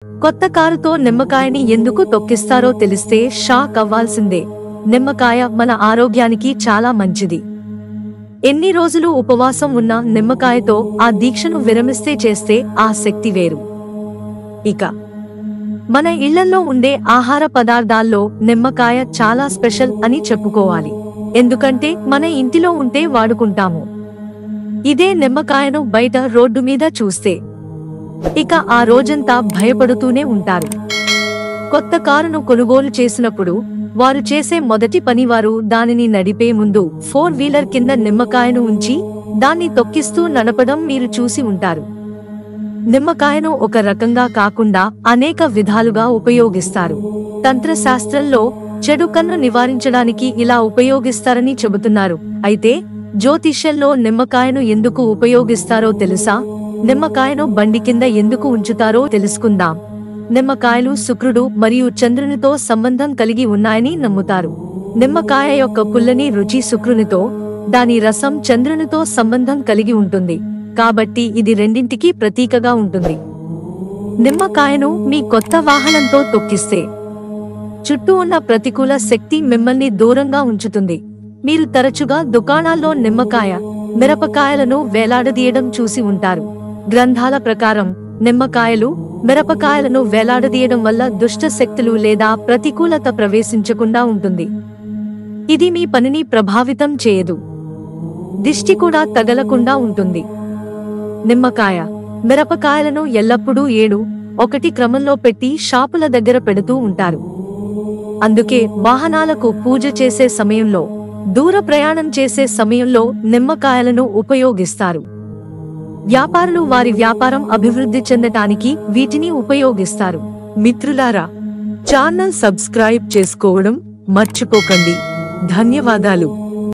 కొత్త కారుతో నిమ్మకాయని ఎందుకు తొక్కిస్తారో తెలిస్తే షాక్ అవ్వాల్సిందే. నిమ్మకాయ మన ఆరోగ్యానికి చాలా మంచిది. ఎన్ని రోజులు ఉపవాసం ఉన్న నిమ్మకాయతో ఆ దీక్షను విరమిస్తే చేస్తే ఆ శక్తి వేరు. ఇక మన ఇళ్లలో ఉండే ఆహార పదార్థాల్లో నిమ్మకాయ చాలా స్పెషల్ అని చెప్పుకోవాలి. ఎందుకంటే మన ఇంటిలో ఉంటే వాడుకుంటాము. ఇదే నిమ్మకాయను బయట రోడ్డు మీద చూస్తే ఇక ఆ రోజంతా భయపడుతూనే ఉంటారు. కొత్త కారును కొనుగోలు చేసినప్పుడు వారు చేసే మొదటి పని వారు దానిని నడిపే ముందు 4 వీలర్ కింద నిమ్మకాయను ఉంచి దాన్ని తొక్కిస్తూ నడపడం మీరు చూసి ఉంటారు. నిమ్మకాయను ఒక రకంగా కాకుండా అనేక విధాలుగా ఉపయోగిస్తారు. తంత్రశాస్త్రంలో చెడు కన్ను నివారించడానికి ఇలా ఉపయోగిస్తారని చెబుతున్నారు. అయితే జ్యోతిష్యంలో నిమ్మకాయను ఎందుకు ఉపయోగిస్తారో తెలుసా? నిమ్మకాయను బండి కింద ఎందుకు ఉంచుతారో తెలుసుకుందాం. నిమ్మకాయలు శుక్రుడు మరియు చంద్రునితో సంబంధం కలిగి ఉన్నాయని నమ్ముతారు. నిమ్మకాయ యొక్క పుల్లని రుచి శుక్రునితో, దాని రసం చంద్రునితో సంబంధం కలిగి ఉంటుంది. కాబట్టి ఇది రెండింటికి ప్రతీకగా ఉంటుంది. నిమ్మకాయను మీ కొత్త వాహనంతో తొక్కిస్తే చుట్టూ ఉన్న ప్రతికూల శక్తి మిమ్మల్ని దూరంగా ఉంచుతుంది. మీరు తరచుగా దుకాణాల్లో నిమ్మకాయ, మిరపకాయలను వేలాడదీయడం చూసి ఉంటారు. గ్రంథాల ప్రకారం నిమ్మకాయలు, మిరపకాయలను వేలాడదీయడం వల్ల దుష్ట శక్తులు లేదా ప్రతికూలత ప్రవేశించకుండా ఉంటుంది. ఇది మీ పనిని ప్రభావితం చేయదు. దిష్టి కూడా తగలకుండా ఉంటుంది. నిమ్మకాయ, మిరపకాయలను ఎల్లప్పుడూ 7-1 క్రమంలో పెట్టి షాపుల దగ్గర పెడుతూ ఉంటారు. అందుకే వాహనాలకు పూజ చేసే సమయంలో, దూర ప్రయాణం చేసే సమయంలో నిమ్మకాయలను ఉపయోగిస్తారు. వ్యాపారులు వారి వ్యాపారం అభివృద్ధి చెందటానికి వీటిని ఉపయోగిస్తారు. మిత్రులారా, ఛానల్ సబ్స్క్రైబ్ చేసుకోవడం మర్చిపోకండి. ధన్యవాదాలు.